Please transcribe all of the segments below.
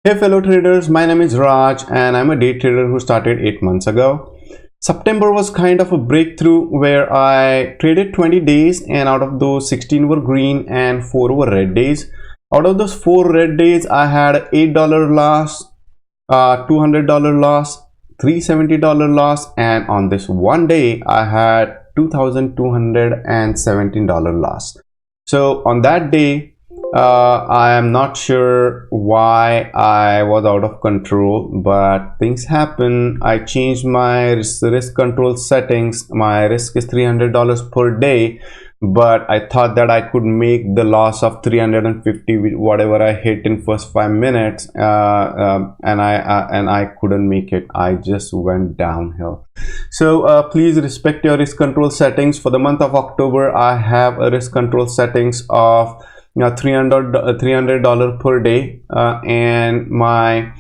Hey fellow traders, my name is Raj and I'm a day trader who started 8 months ago. September was kind of a breakthrough where I traded 20 days and out of those 16 were green and 4 were red days. Out of those 4 red days, I had $8 loss, $200 loss, $370 loss, and on this one day I had $2,217 loss. So on that day, I am not sure why I was out of control, but things happen. I changed my risk control settings. My risk is $300 per day, but I thought that I could make the loss of 350 with whatever I hit in first 5 minutes, and I couldn't make it. I just went downhill. So please respect your risk control settings. For the month of October, I have a risk control settings of $300 per day, and my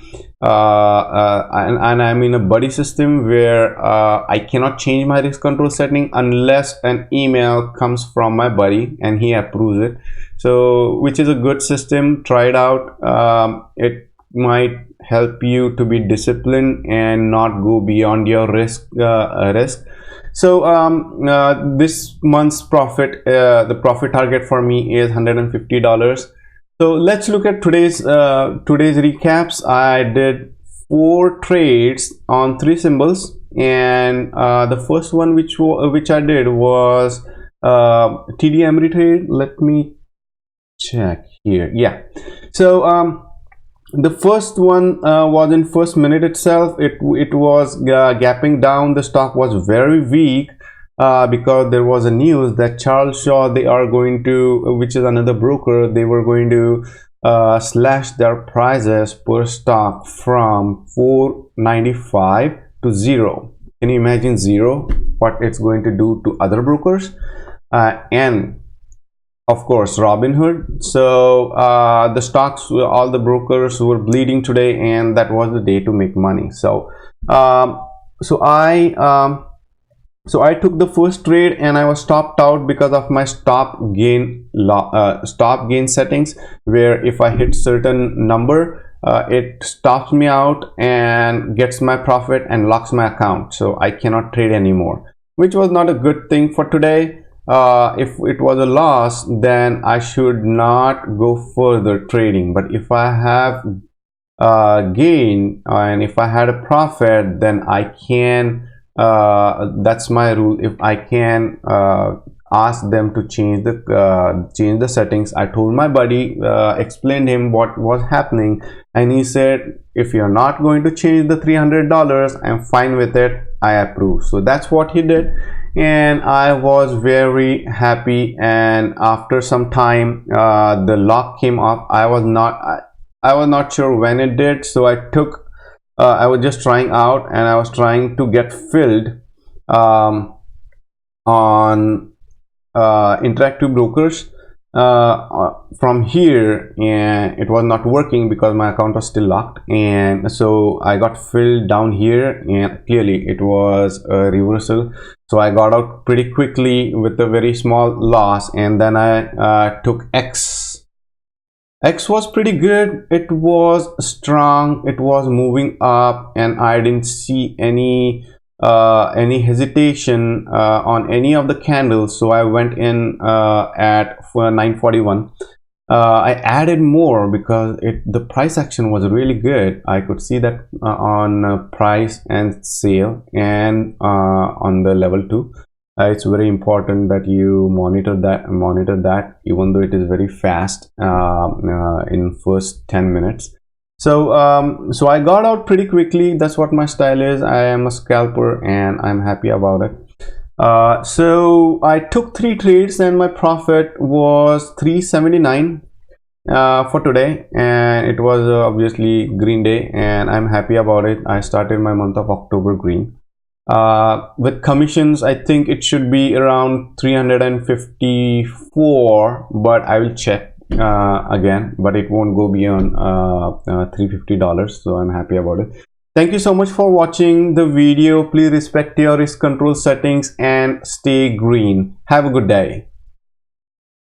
and I'm in a buddy system where I cannot change my risk control setting unless an email comes from my buddy and he approves it. So which is a good system. Try it out. It might help you to be disciplined and not go beyond your risk. So this month's profit, the profit target for me is $150. So let's look at today's recaps. I did 4 trades on 3 symbols, and the first one which I did was TD Ameritrade. Let me check here. Yeah. So the first one was in first minute itself. It was gapping down. The stock was very weak because there was a news that Charles Shaw, they are going to, which is another broker, they were going to slash their prices per stock from $4.95 to 0. Can you imagine 0? What it's going to do to other brokers? And of course Robinhood. So the stocks, all the brokers were bleeding today, and that was the day to make money. So so I took the first trade and I was stopped out because of my stop gain settings, where if I hit certain number, it stops me out and gets my profit and locks my account, so I cannot trade anymore, which was not a good thing for today. If it was a loss, then I should not go further trading. But if I have gain and if I had a profit, then I can, that's my rule, if I can ask them to change the settings. I told my buddy, explained him what was happening, and he said, if you're not going to change the $300, I'm fine with it, I approve. So that's what he did, and I was very happy. And after some time, the lock came off. I was not sure when it did, so I was just trying out, and I was trying to get filled on interactive brokers from here, and it was not working because my account was still locked. And so I got filled down here, and clearly it was a reversal. So I got out pretty quickly with a very small loss, and then I took X. X was pretty good. It was strong. It was moving up, and I didn't see any hesitation on any of the candles. So I went in at 941. I added more because the price action was really good. I could see that on price and sale, and on the level 2. It's very important that you monitor that, even though it is very fast in first 10 minutes. So so I got out pretty quickly. That's what my style is. I am a scalper and I'm happy about it. So I took 3 trades and my profit was $379 for today, and it was obviously green day, and I'm happy about it. I started my month of October green. With commissions, I think it should be around 354, but I will check again, but it won't go beyond $350, so I'm happy about it. Thank you so much for watching the video. Please respect your risk control settings and stay green. Have a good day.